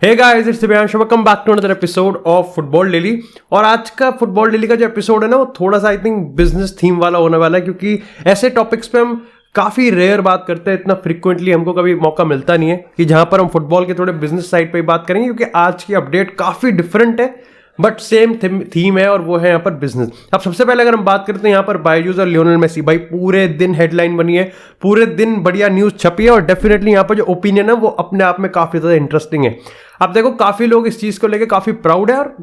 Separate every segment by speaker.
Speaker 1: Hey guys, it's Divyansh, welcome back to another episode of football daily. और आज का football daily का जो एपिसोड है ना, वो थोड़ा सा आई थिंक बिजनेस थीम वाला होने वाला है, क्योंकि ऐसे टॉपिक्स पे हम काफ़ी रेयर बात करते हैं। इतना फ्रिक्वेंटली हमको कभी मौका मिलता नहीं है कि जहां पर हम फुटबॉल के थोड़े बिजनेस साइड पे ही बात करेंगे, क्योंकि आज की अपडेट काफ़ी डिफरेंट है बट सेम थीम है, और वो है यहाँ पर बिजनेस। अब सबसे पहले अगर हम बात करते हैं यहाँ पर बायजूस और लियोनेल मेसी, भाई पूरे दिन हेडलाइन बनी है, पूरे दिन बढ़िया न्यूज़ छपी है, और डेफिनेटली यहाँ पर जो ओपिनियन है वो अपने आप में काफ़ी ज़्यादा इंटरेस्टिंग है। अब देखो, काफ़ी लोग इस चीज़ को लेकर काफ़ी प्राउड है, और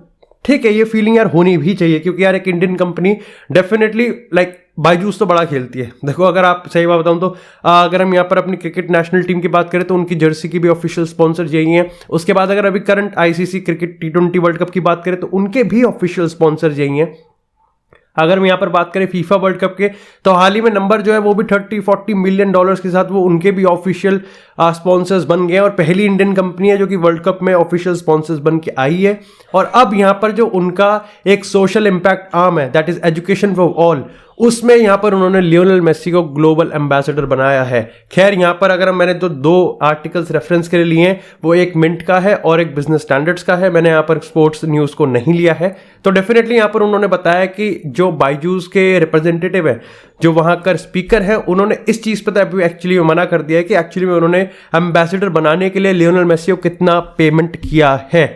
Speaker 1: ठीक है, ये फीलिंग यार होनी भी चाहिए, क्योंकि यार एक Indian company definitely like Byju's तो बड़ा खेलती है। देखो, अगर आप सही बात बताऊं तो अगर हम यहाँ पर अपनी क्रिकेट नेशनल टीम की बात करें तो उनकी जर्सी की भी ऑफिशियल स्पॉन्सर यही है। उसके बाद अगर अभी current ICC cricket T20 world cup की बात करें तो उनके भी ऑफिशियल स्पॉन्सर यही हैं। अगर हम यहाँ पर बात करें फीफा वर्ल्ड कप के, तो हाल ही में नंबर जो है वो भी $30-40 मिलियन के साथ वो उनके भी ऑफिशियल स्पॉन्सर्स बन गए हैं, और पहली इंडियन कंपनी है जो कि वर्ल्ड कप में ऑफिशियल स्पॉन्सर्स बन के आई है। और अब यहाँ पर जो उनका एक सोशल इम्पैक्ट आर्म है, that is education for all, उसमें यहाँ पर उन्होंने लियोनेल मेसी को ग्लोबल एम्बेसडर बनाया है। खैर, यहाँ पर अगर मैंने तो दो आर्टिकल्स रेफरेंस के लिए लिए हैं, वो एक मिंट का है और एक बिजनेस स्टैंडर्ड्स का है। मैंने यहाँ पर स्पोर्ट्स न्यूज़ को नहीं लिया है। तो डेफिनेटली यहाँ पर उन्होंने बताया कि जो बायजूस के रिप्रेजेंटेटिव है, जो वहाँ का स्पीकर है, उन्होंने इस चीज़ पर अभी एक्चुअली मना कर दिया है कि एक्चुअली में उन्होंने एम्बेसडर बनाने के लिए लियोनेल मेसी को कितना पेमेंट किया है।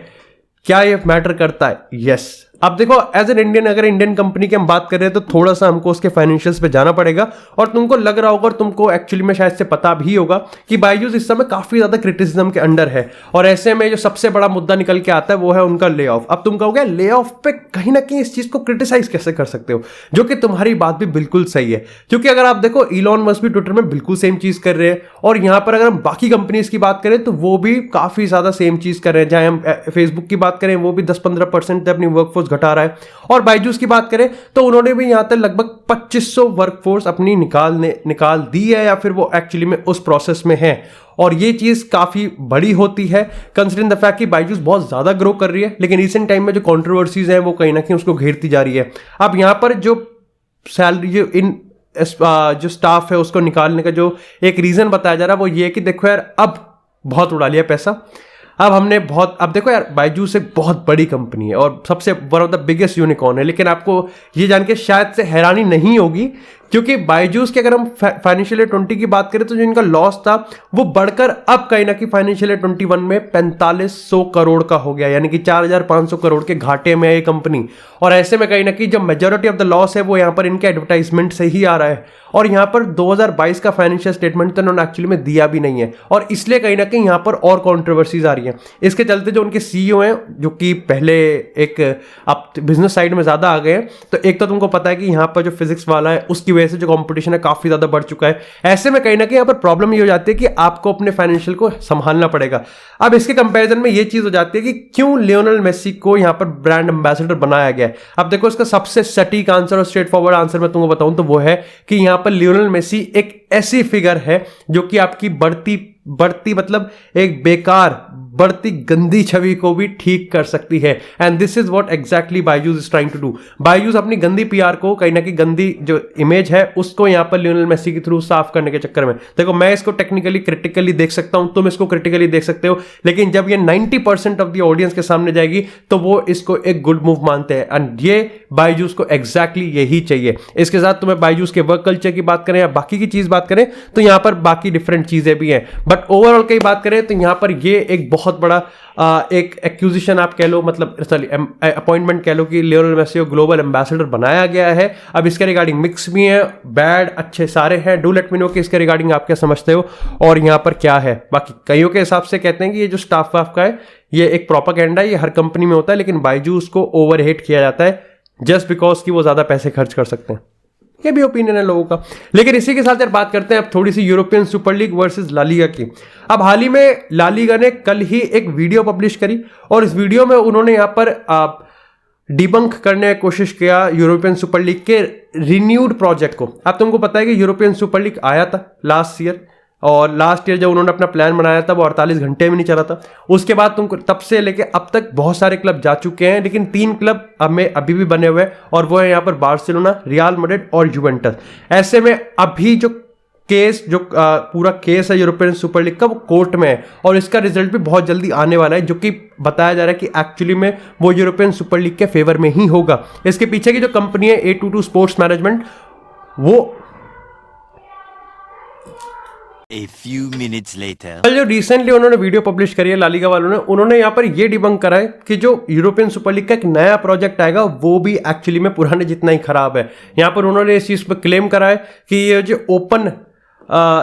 Speaker 1: क्या ये मैटर करता है? यस। अब देखो, एज एन इंडियन, अगर इंडियन कंपनी की हम बात कर रहे हैं तो थोड़ा सा हमको उसके फाइनेंशियल्स पे जाना पड़ेगा। और तुमको लग रहा होगा, और तुमको एक्चुअली में शायद से पता भी होगा कि बायजूस इस समय काफी ज्यादा क्रिटिसिज्म के अंडर है, और ऐसे में जो सबसे बड़ा मुद्दा निकल के आता है वो है उनका ले ऑफ। अब तुम कहोगे ले ऑफ पे कहीं ना कहीं इस चीज को क्रिटिसाइज कैसे कर सकते हो, जो कि तुम्हारी बात भी बिल्कुल सही है। क्योंकि अगर आप देखो, इलॉन मस्क भी ट्विटर में बिल्कुल सेम चीज कर रहे हैं, और यहां पर अगर हम बाकी कंपनीज की बात करें तो वो भी काफी ज्यादा सेम चीज कर रहे हैं। चाहे हम फेसबुक की बात करें, वो भी 10-15% अपनी वर्कफोर्स घटा रहा है। और बायजूस की बात करें तो उन्होंने भी यहां तक लगभग 2500 वर्कफोर्स अपनी निकाल दी है, या फिर वो एक्चुअली में उस प्रोसेस में है। और ये चीज काफी बड़ी होती है कंसीडरिंग द फैक्ट कि बायजूस बहुत ज्यादा ग्रो कर रही है, लेकिन रिसेंट टाइम में जो कंट्रोवर्सीज हैं वो कहीं ना कहीं उसको घेरती जा रही है। अब यहां पर जो सैलरी जो स्टाफ है उसको निकालने का जो एक रीजन बताया जा रहा है वो ये है कि देखो यार, अब बहुत उड़ा लिया पैसा, अब देखो यार, बायजूस एक बहुत बड़ी कंपनी है और सबसे one of the biggest unicorn है। लेकिन आपको ये जान के शायद से हैरानी नहीं होगी, क्योंकि बायजूस के अगर हम फाइनेंशियल ईयर 20 की बात करें तो जो इनका लॉस था वो बढ़कर अब कहीं ना कहीं फाइनेंशियल ईयर 21 में 4500 करोड़ का हो गया, यानी कि 4500 करोड़ के घाटे में है ये कंपनी। और ऐसे में कहीं ना कहीं जो मेजॉरिटी ऑफ द लॉस है वो यहाँ पर इनके एडवर्टाइजमेंट से ही आ रहा है, और यहाँ पर 2022 का फाइनेंशियल स्टेटमेंट तो उन्होंने एक्चुअली में दिया भी नहीं है, और इसलिए कहीं ना कहीं यहाँ पर और कॉन्ट्रोवर्सीज आ रही है। इसके चलते जो उनके सीईओ हैं, जो कि पहले एक अब बिजनेस साइड में ज्यादा आ गए हैं, तो एक तो तुमको पता है कि यहाँ पर जो फिजिक्स वाला है उसकी वजह से जो कंपटीशन है काफी ज्यादा बढ़ चुका है। ऐसे में कहीं ना कहीं यहाँ पर प्रॉब्लम ये हो जाती है कि आपको अपने फाइनेंशियल को संभालना पड़ेगा। अब इसके कंपैरिजन में ये चीज हो जाती है कि क्यों लियोनेल मेसी को यहाँ पर ब्रांड एम्बेसडर बनाया गया है। अब देखो, इसका सबसे सटीक आंसर और स्ट्रेट फॉरवर्ड आंसर मैं तुमको बताऊं तो वो है कि यहाँ पर लियोनेल मेसी एक ऐसी फिगर है जो कि आपकी बढ़ती मतलब एक बेकार बढ़ती गंदी छवि को भी ठीक कर सकती है। And this is what exactly Byju's is trying to do. Byju's अपनी गंदी पीआर को, कहीं ना कहीं गंदी जो इमेज है उसको यहाँ पर लियोनेल मेसी के थ्रू साफ करने के चक्कर में, देखो मैं इसको टेक्निकली क्रिटिकली देख सकता हूं, तुम इसको क्रिटिकली देख सकते हो, लेकिन जब ये 90% ऑफ द ऑडियंस के सामने जाएगी तो वो इसको एक गुड मूव मानते हैं, एंड ये बायजूस को एग्जैक्टली यही चाहिए। इसके साथ तुम्हें बायजूस के वर्क कल्चर की बात करें या बाकी की चीज बात करें तो यहाँ पर बाकी डिफरेंट चीजें भी हैं, बट ओवरऑल की बात करें तो यहाँ पर ये एक बहुत बड़ा एक एक्विजिशन आप कह लो, मतलब अपॉइंटमेंट कह लो, कि लियोनेल मेसी को ग्लोबल एम्बेसडर बनाया गया है। अब इसके रिगार्डिंग मिक्स भी है, बैड अच्छे सारे हैं। डू लेट मी नो कि इसके रिगार्डिंग आप क्या समझते हो और यहाँ पर क्या है। बाकी कईयों के हिसाब से कहते हैं कि ये जो स्टाफ वाफ का है ये एक प्रोपेगेंडा है, ये हर कंपनी में होता है, लेकिन बायजूस को ओवरहेट किया जाता है जस्ट बिकॉज कि वो ज्यादा पैसे खर्च कर सकते हैं। ये भी ओपिनियन है लोगों का। लेकिन इसी के साथ यार बात करते हैं अब थोड़ी सी European Super League versus La Liga की। अब हाल ही में ला लीगा ने कल ही एक वीडियो पब्लिश करी, और इस वीडियो में उन्होंने यहाँ पर डिबंक करने की कोशिश किया यूरोपियन सुपर लीग के रिन्यूड प्रोजेक्ट को। अब तुमको पता है कि यूरोपियन सुपर लीग आया था लास्ट ईयर, और लास्ट ईयर जब उन्होंने अपना प्लान बनाया था वो 48 घंटे में नहीं चला था। उसके बाद तुमको तब से लेके अब तक बहुत सारे क्लब जा चुके हैं, लेकिन 3 क्लब हमें अभी भी बने हुए हैं, और वो है यहाँ पर बार्सिलोना, रियल मैड्रिड और यूवेंटस। ऐसे में अभी जो केस जो पूरा केस है यूरोपियन सुपर लीग का, वो कोर्ट में है और इसका रिजल्ट भी बहुत जल्दी आने वाला है, जो कि बताया जा रहा है कि एक्चुअली में वो यूरोपियन सुपर लीग के फेवर में ही होगा। इसके पीछे की जो कंपनी है A22 स्पोर्ट्स मैनेजमेंट, वो
Speaker 2: A few minutes later.
Speaker 1: जो रिसेंटली उन्होंने वीडियो पब्लिश करी है ला लीगा वालों ने, उन्होंने यहाँ पर ये डिबंक करा है कि जो यूरोपियन सुपर लीग का एक नया प्रोजेक्ट आएगा वो भी एक्चुअली में पुराने जितना ही खराब है। यहाँ पर उन्होंने इस चीज़ पर क्लेम करा है कि ये जो ओपन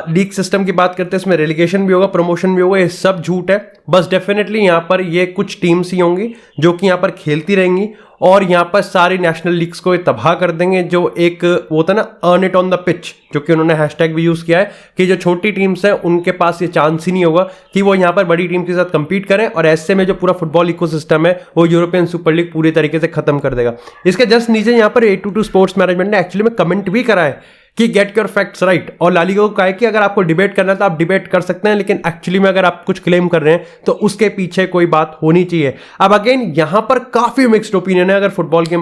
Speaker 1: लीग सिस्टम की बात करते हैं इसमें रेलिगेशन भी होगा, प्रमोशन भी होगा, ये सब झूठ है। बस डेफिनेटली यहाँ पर ये कुछ टीम्स ही होंगी जो कि यहाँ पर खेलती रहेंगी और यहाँ पर सारी नेशनल लीग्स को ये तबाह कर देंगे। जो एक वो था ना earn it on the pitch, जो कि उन्होंने हैशटैग भी यूज़ किया है कि जो छोटी टीम्स हैं उनके पास ये चांस ही नहीं होगा कि वो यहाँ पर बड़ी टीम के साथ compete करें, और ऐसे में जो पूरा फुटबॉल इकोसिस्टम है वो यूरोपियन सुपर लीग पूरी तरीके से खत्म कर देगा। इसके जस्ट नीचे यहाँ पर A22 स्पोर्ट्स मैनेजमेंट ने एक्चुअली में कमेंट भी करा है कि गेट योर फैक्ट्स राइट, और ला लीगा को कहा है कि अगर आपको डिबेट करना है तो आप डिबेट कर सकते हैं, लेकिन एक्चुअली में अगर आप कुछ क्लेम कर रहे हैं तो उसके पीछे कोई बात होनी चाहिए। अब अगेन यहाँ पर काफी मिक्स्ड ओपिनियन है अगर फुटबॉल के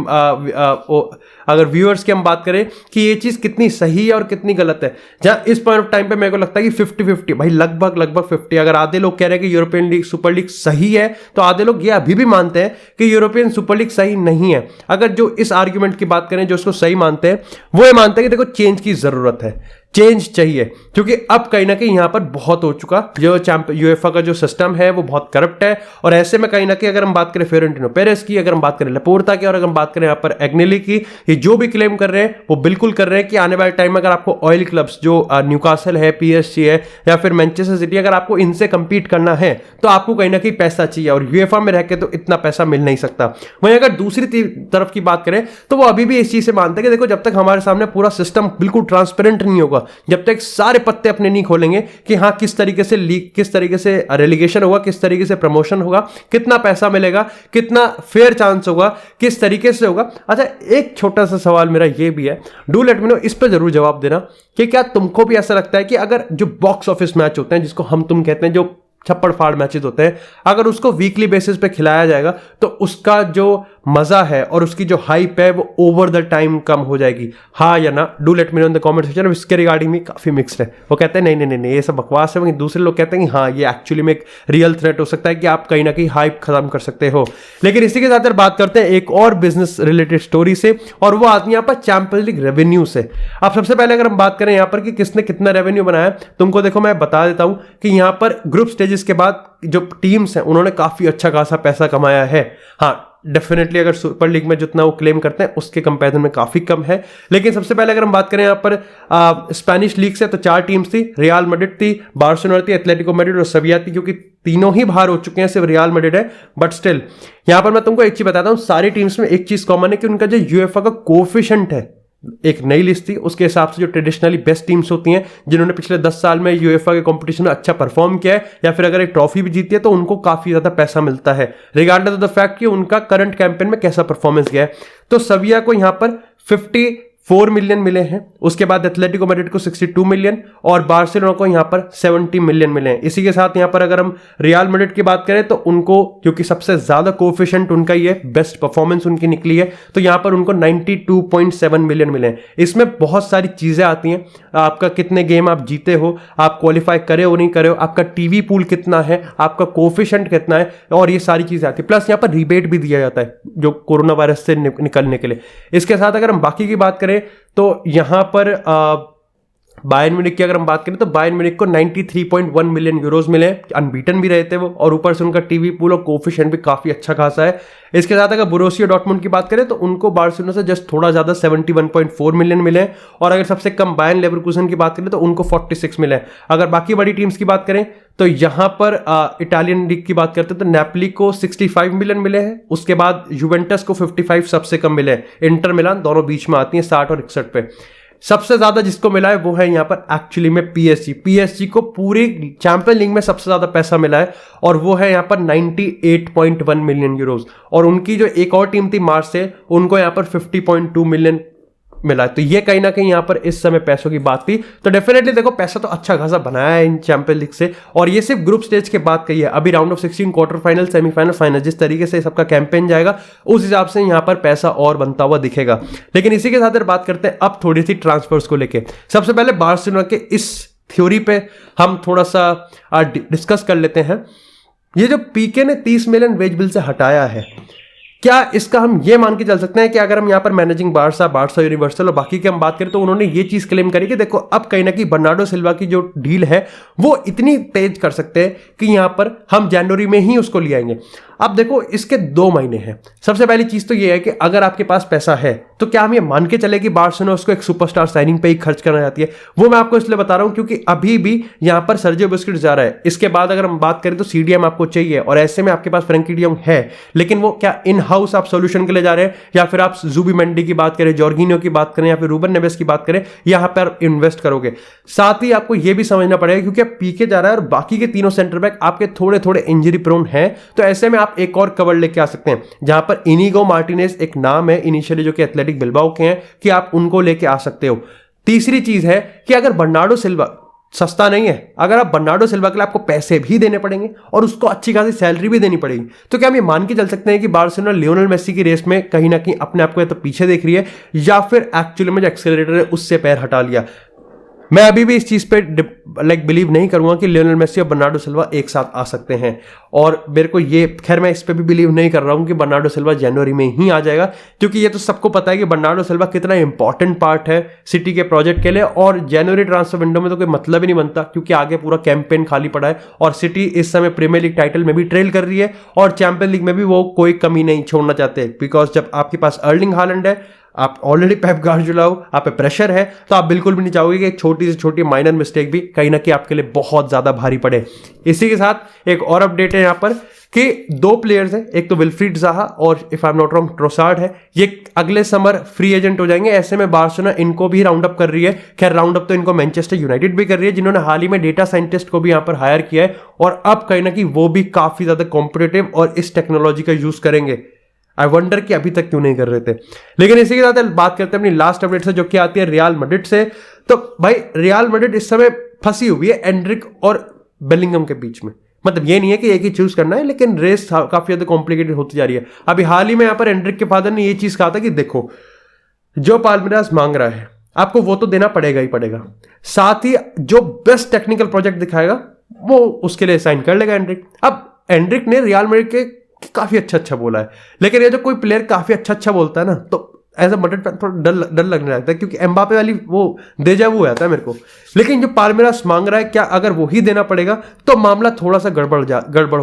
Speaker 1: अगर व्यूअर्स की हम बात करें कि ये चीज कितनी सही है और कितनी गलत है। जहां इस पॉइंट ऑफ टाइम पे मेरे को लगता है कि 50-50 भाई, लगभग 50। अगर आधे लोग कह रहे हैं कि यूरोपियन लीग सुपर लीग सही है तो आधे लोग ये अभी भी मानते हैं कि यूरोपियन सुपर लीग सही नहीं है। अगर जो इस आर्ग्यूमेंट की बात करें जो इसको सही मानते हैं वो ये मानते हैं कि देखो चेंज की जरूरत है, चेंज चाहिए, क्योंकि अब कहीं ना कहीं यहां पर बहुत हो चुका। जो यूएफए का जो सिस्टम है वो बहुत करप्ट है, और ऐसे में कहीं ना कहीं अगर हम बात करें फ्लोरेंटिनो पेरेस की, अगर हम बात करें लेपोर्ता की, और अगर हम बात करें यहां पर एग्नेली की, ये जो भी क्लेम कर रहे हैं वो बिल्कुल कर रहे हैं कि आने वाले टाइम में अगर आपको ऑयल क्लब्स जो न्यूकासल है, PSG है या फिर मैनचेस्टर सिटी, अगर आपको इनसे कंपीट करना है तो आपको कहीं ना कहीं पैसा चाहिए, और यूएफए में रह के तो इतना पैसा मिल नहीं सकता। वहीं अगर दूसरी तरफ की बात करें तो वो अभी भी इस चीज से मानते हैं कि देखो जब तक हमारे सामने पूरा सिस्टम बिल्कुल ट्रांसपेरेंट नहीं होगा, जब तक सारे पत्ते अपने नहीं खोलेंगे कि हाँ किस तरीके से लीग, किस तरीके से रेलिगेशन होगा, किस तरीके से प्रमोशन होगा, कितना पैसा मिलेगा, कितना फेयर चांस होगा, किस तरीके से होगा। अच्छा, एक छोटा सा सवाल मेरा ये भी है, डू लेट मी नो, इस पर जरूर जवाब देना कि क्या तुमको भी ऐसा लगता है कि अगर जो बॉक्स ऑफिस मैच होते हैं जिसको हम तुम कहते हैं, जो छप्पड़ फाड़ मैचेस होते हैं, अगर उसको वीकली बेसिस पे खिलाया जाएगा तो उसका जो मजा है और उसकी जो हाइप है वो ओवर द टाइम कम हो जाएगी, हाँ या ना? Do let me know in the comment section. इसके रिगार्डिंग में काफी मिक्स्ड है, वो कहते हैं नहीं ये सब बकवास है, वहीं दूसरे लोग कहते हैं कि हाँ ये एक्चुअली में एक रियल थ्रेट हो सकता है कि आप कहीं ना कहीं हाइप खत्म कर सकते हो। लेकिन इसी के साथ बात करते हैं एक और बिजनेस रिलेटेड स्टोरी से, और वो आती है यहाँ पर चैंपियंस लीग रेवेन्यू से। अब सबसे पहले अगर हम बात करें यहाँ पर कि किसने कितना रेवेन्यू बनाया, तुमको देखो मैं बता देता हूं कि यहाँ पर ग्रुप स्टेजेस के बाद जो टीम्स हैं उन्होंने काफी अच्छा खासा पैसा कमाया है। हाँ डेफिनेटली अगर सुपर लीग में जितना वो क्लेम करते हैं उसके कंपैरिजन में काफी कम है। लेकिन सबसे पहले अगर हम बात करें यहाँ पर स्पेनिश लीग से, तो 4 टीम्स थी, रियल मैड्रिड थी, बार्सिलोना थी, एथलेटिको मैड्रिड और सेविया थी, क्योंकि तीनों ही बाहर हो चुके हैं, सिर्फ रियल मैड्रिड है। बट स्टिल यहाँ पर मैं तुमको एक चीज बताता हूँ, सारी टीम्स में एक चीज कॉमन है कि उनका जो यूएफए का कोफिशिएंट है, एक नई लिस्ट थी उसके हिसाब से जो ट्रेडिशनली बेस्ट टीम्स होती हैं जिन्होंने पिछले 10 साल में यूएफए के कंपटीशन में अच्छा परफॉर्म किया है या फिर अगर एक ट्रॉफी भी जीती है तो उनको काफी ज्यादा पैसा मिलता है, रिगार्डलेस ऑफ द फैक्ट कि उनका करंट कैंपेन में कैसा परफॉर्मेंस गया है। तो सेविया को यहां पर 54 मिलियन मिले हैं, उसके बाद एथलेटिको मैड्रिड को 62 मिलियन और बार्सिलोना को यहां पर 70 मिलियन मिले हैं। इसी के साथ यहां पर अगर हम रियल मैड्रिड की बात करें तो उनको, क्योंकि सबसे ज्यादा कोएफिशिएंट उनका ही है, बेस्ट परफॉर्मेंस उनकी निकली है, तो यहां पर उनको 92.7 मिलियन मिले हैं। इसमें बहुत सारी चीजें आती हैं, आपका कितने गेम आप जीते हो, आप क्वालिफाई करे हो नहीं करे हो, आपका टीवी पूल कितना है, आपका कोएफिशिएंट कितना है, और ये सारी चीजें आती है। प्लस यहाँ पर रिबेट भी दिया जाता है जो कोरोना वायरस से निकलने के लिए। इसके साथ अगर हम बाकी की बात करें तो यहां पर बायर्न म्यूनिख की अगर हम बात करें तो बायर्न म्यूनिख को 93.1 मिलियन यूरोज मिले, अनबीटन भी रहे थे वो, और ऊपर से उनका टीवी पूल और कोएफिशिएंट भी काफी अच्छा खासा है। इसके साथ अगर बोरुसिया डॉर्टमुंड की बात करें तो उनको बार्सिलोना से जस्ट थोड़ा ज्यादा 71.4 मिलियन मिले, और अगर सबसे कम बायर्न लेवरकुसन की बात करें तो उनको 46 मिले। अगर बाकी बड़ी टीम्स की बात करें तो यहां पर इटालियन लीग की बात करते हैं तो नेपोली को 65 मिलियन मिले हैं, उसके बाद यूवेंटस को 55 सबसे कम मिले, इंटर मिलान दोनों बीच में आती है 60 और 61 पे। सबसे ज्यादा जिसको मिला है वो है यहाँ पर एक्चुअली में PSG को पूरी चैंपियन लीग में सबसे ज्यादा पैसा मिला है, और वो है यहाँ पर 98.1 मिलियन यूरोज। और उनकी जो एक और टीम थी मार्च से, उनको यहाँ पर 50.2 मिलियन मिला है। तो ये कहीं ना कहीं यहाँ पर इस समय पैसों की बात थी। तो डेफिनेटली देखो पैसा तो अच्छा खासा बनाया है इन चैंपियन लीग से, और ये सिर्फ ग्रुप स्टेज के बात कही है। अभी round of 16, quarter final, semifinal, final, जिस तरीके से सबका कैंपेन जाएगा उस हिसाब से यहाँ पर पैसा और बनता हुआ दिखेगा। लेकिन इसी के साथ बात करते हैं अब थोड़ी सी ट्रांसफर्स को लेके। सबसे पहले बार्सिलोना के इस थ्योरी पे हम थोड़ा सा डिस्कस कर लेते हैं। ये जो पीके ने 30 मिलियन वेज बिल से हटाया है, क्या इसका हम ये मान के चल सकते हैं कि अगर हम यहाँ पर मैनेजिंग बार्सा यूनिवर्सल और बाकी की हम बात करें तो उन्होंने ये चीज क्लेम करी कि देखो अब कहीं ना कहीं बर्नार्डो सिल्वा की जो डील है वो इतनी तेज कर सकते हैं कि यहाँ पर हम जनवरी में ही उसको ले आएंगे। अब देखो इसके 2 महीने हैं। सबसे पहली चीज तो ये है कि अगर आपके पास पैसा है तो क्या हम ये मान के चले कि बार्सिलोना उसको एक सुपरस्टार साइनिंग पे ही खर्च करना चाहती है? वो मैं आपको इसलिए बता रहा हूं क्योंकि अभी भी यहाँ पर सर्जियो बुस्केट्स जा रहा है। इसके बाद अगर हम बात करें तो सीडीएम आपको चाहिए, और ऐसे में आपके पास फ्रैंकी डी जॉन्ग है, लेकिन वो क्या इन हाउस आप सोल्यूशन के लिए जा रहे हैं, या फिर आप जुबिमेंडी की बात करें, जॉर्गिनियो की बात करें, या फिर रूबन नेवेस की बात करें, यहां पर इन्वेस्ट करोगे? साथ ही आपको यह भी समझना पड़ेगा क्योंकि आप पीके जा रहा है और बाकी के तीनों सेंटर बैक आपके थोड़े थोड़े इंजरी प्रोन है, तो ऐसे में आप एक और कवर लेके आ सकते हैं जहां पर इनिगो मार्टिनेज एक नाम है इनिशियली जो कि एथलेटिक बिल्बाओ के हैं, कि आप उनको लेके आ सकते हो। तीसरी चीज है कि अगर बर्नार्डो सिल्वा सस्ता नहीं है, अगर आप बर्नार्डो सिल्वा के लिए आपको पैसे भी देने पड़ेंगे और उसको अच्छी खासी सैलरी भी देनी पड़ेगी, तो क्या हम ये मान के चल सकते हैं कि बार्सिलोना लियोनेल मेसी की रेस में कहीं ना कहीं अपने आप को या तो पीछे देख रही है या फिर एक्चुअली में जो एक्सेलरेटर है उससे पैर हटा लिया? मैं अभी भी इस चीज पे बिलीव नहीं करूंगा कि लियोनेल मेसी और बर्नार्डो सिल्वा एक साथ आ सकते हैं, और मेरे को ये खैर मैं इस पे भी बिलीव नहीं कर रहा हूं कि बर्नार्डो सिल्वा जनवरी में ही आ जाएगा, क्योंकि ये तो सबको पता है कि बर्नार्डो सिल्वा कितना इंपॉर्टेंट पार्ट है सिटी के प्रोजेक्ट के लिए, और जनवरी ट्रांसफर विंडो में तो कोई मतलब ही नहीं बनता क्योंकि आगे पूरा कैंपेन खाली पड़ा है और सिटी इस समय प्रीमियर लीग टाइटल में भी ट्रेल कर रही है और चैंपियन लीग में भी वो कोई कमी नहीं छोड़ना चाहते, बिकॉज जब आपके पास अर्लिंग हालैंड है, आप ऑलरेडी पेप गार्डियोला हो, आप पे प्रेशर है, तो आप बिल्कुल भी नहीं चाहोगे कि एक छोटी से छोटी माइनर मिस्टेक भी कहीं ना कहीं आपके लिए बहुत ज्यादा भारी पड़े। इसी के साथ एक और अपडेट है यहाँ पर कि 2 प्लेयर्स हैं, एक तो विल्फ्रीड ज़ाहा और if I am not wrong Trossard है, ये अगले समर फ्री एजेंट हो जाएंगे। ऐसे में बार्सिलोना इनको भी राउंड अप कर रही है। खैर राउंड अप तो इनको मैनचेस्टर यूनाइटेड भी कर रही है, जिन्होंने हाल ही में डेटा साइंटिस्ट को भी यहाँ पर हायर किया है, और अब कहीं ना कहीं वो भी काफी ज्यादा कॉम्पिटेटिव और इस टेक्नोलॉजी का यूज करेंगे। आई वंडर कि अभी तक क्यों नहीं कर रहे थे। लेकिन इसी के साथ बात करते हैं अपनी लास्ट अपडेट से, जो कि आती है रियल मैड्रिड से। तो भाई रियल मैड्रिड इस समय फंसी हुई है एंड्रिक और बेलिंगम के बीच में। मतलब ये नहीं है कि एक ही चूज करना है, लेकिन रेस काफी ज्यादा कॉम्प्लिकेटेड होती जा रही है। अभी हाल ही में यहाँ पर एंड्रिक के फादर ने ये चीज कहा था कि देखो जो पाल्मेरास मांग रहा है आपको वो तो देना पड़ेगा ही पड़ेगा, साथ ही जो बेस्ट टेक्निकल प्रोजेक्ट दिखाएगा वो उसके लिए साइन कर लेगा एंड्रिक। अब एंड्रिक ने रियल मैड्रिड के काफी अच्छा बोला है, लेकिन ये जो कोई प्लेयर काफी अच्छा बोलता है ना, तो एज अ मैड्रिड फैन थोड़ा डर लगने लगता है, क्योंकि एम्बापे वाली वो डेजावू आता है मेरे को। लेकिन जो पाल्मेरास मांग रहा है, क्या अगर वो ही देना पड़ेगा तो मामला थोड़ा सा गड़बड़ हो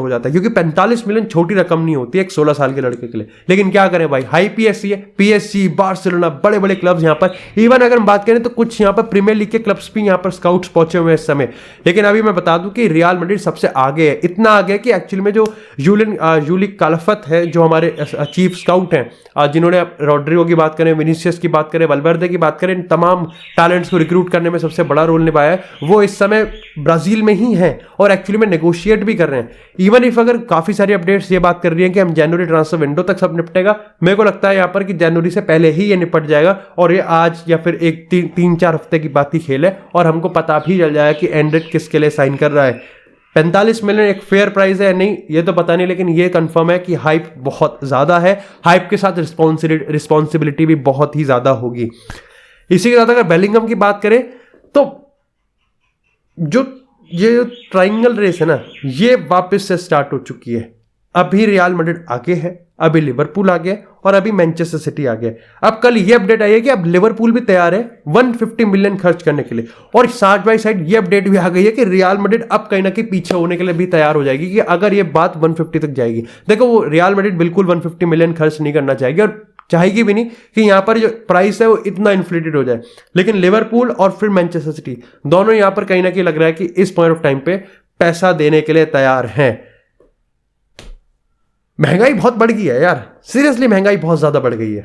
Speaker 1: जाता है, क्योंकि 45 मिलियन छोटी रकम नहीं होती है एक 16 साल के लड़के के लिए। लेकिन क्या करें भाई, हाई पीएससी है, पीएससी, बार्सिलोना, बड़े बड़े क्लब्स यहाँ पर। इवन अगर हम बात करें तो कुछ यहाँ पर प्रीमियर लीग के क्लब्स भी यहाँ पर स्काउट्स पहुंचे हुए हैं इस समय। लेकिन अभी मैं बता दूं कि रियल मैड्रिड सबसे आगे है, इतना आगे है कि एक्चुअली में जो यूली कालफत है, जो हमारे चीफ स्काउट हैं, जिन्होंने रोड्रिगो की बात करें, विनीसियस की बात करें, वल्वेर्दे की बात करें, इन तमाम टैलेंट्स को रिक्रूट करने में सबसे बड़ा रोल निभाया है, वो इस समय ब्राजील में ही हैं और एक्चुअली में नेगोशिएट भी कर रहे हैं। इवन इफ अगर काफी सारी अपडेट्स ये बात कर रही हैं कि हम जनवरी ट्रांसफर विंडो तक सब निपटेगा, मेरे को लगता है यहाँ पर कि जनवरी से पहले ही ये निपट जाएगा, और ये आज या फिर एक 3-4 हफ्ते की बात की खेल है, और हमको पता भी चल जाएगा कि एंड्रिक किसके लिए साइन कर रहा है। 45 मिलियन एक फेयर प्राइस है नहीं, ये तो पता नहीं, लेकिन ये कंफर्म है कि हाइप बहुत ज्यादा है। हाइप के साथ रिस्पॉन्सिबिलिटी भी बहुत ही ज्यादा होगी। इसी के साथ अगर बेलिंगम की बात करें तो ये ट्राइंगल रेस है ना, ये वापस से स्टार्ट हो चुकी है। अभी रियल मैड्रिड आगे है, अभी लिवरपूल आ गया और अभी मैनचेस्टर सिटी आ गया। अब कल ये अपडेट आई है कि अब लिवरपूल भी तैयार है 150 मिलियन खर्च करने के लिए, और साइड बाय साइड ये अपडेट भी आ गई है कि रियल मैड्रिड अब कहीं ना कहीं पीछे होने के लिए भी तैयार हो जाएगी कि अगर ये बात 150 तक जाएगी। देखो वो रियल मैड्रिड बिल्कुल 150 मिलियन खर्च नहीं करना चाहेगी, और चाहेगी भी नहीं कि यहां पर जो प्राइस है वो इतना इन्फ्लेटेड हो जाए। लेकिन लिवरपूल और फिर मैनचेस्टर सिटी दोनों यहां पर कहीं ना कहीं लग रहा है कि इस पॉइंट ऑफ टाइम पे पैसा देने के लिए तैयार हैं। महंगाई बहुत बढ़ गई है यार, सीरियसली महंगाई बहुत ज्यादा बढ़ गई है।